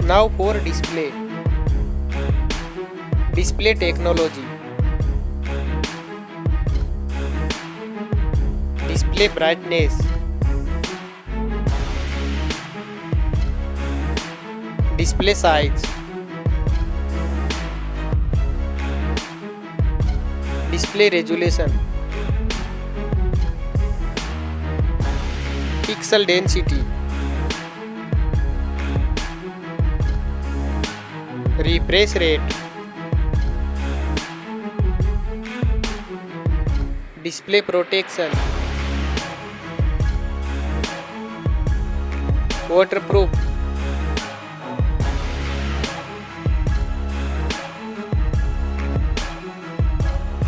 Now for display. Display technology. Display brightness. Display size. Display resolution. Pixel density. Refresh rate. Display protection. Waterproof.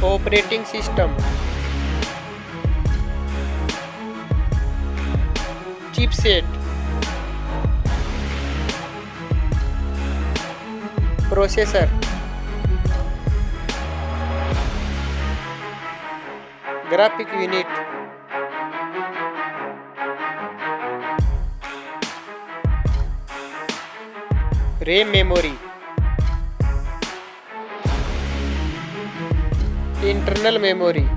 Operating system. Chipset. Processor. Graphic unit. RAM memory. Internal memory.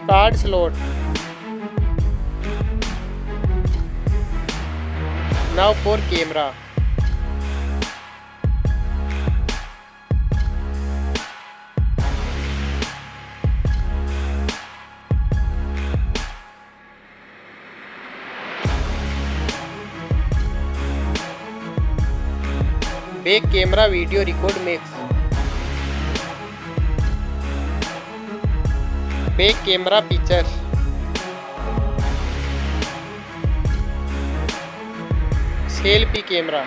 Card slot. Now for camera. Back camera video record max. Back camera picture. Selfie camera.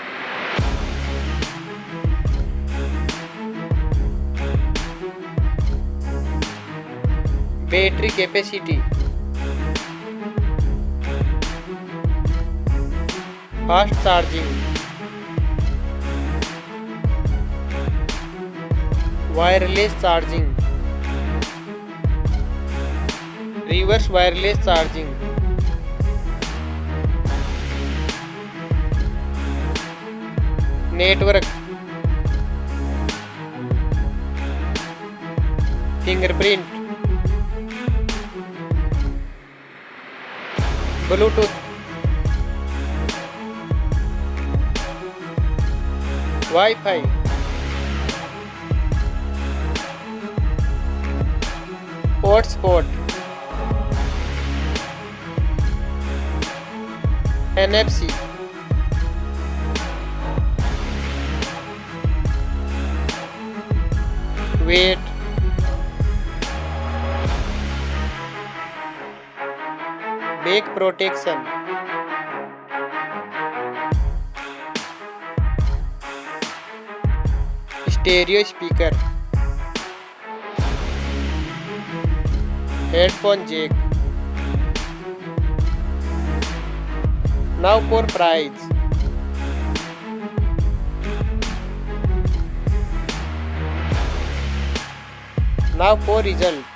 Battery capacity. Fast charging. Wireless charging. Reverse wireless charging. Network. Fingerprint. Bluetooth. Wi-Fi. Hotspot. NFC. Weight. Back protection. Stereo speaker. Headphone jack. Now for price. Now for result.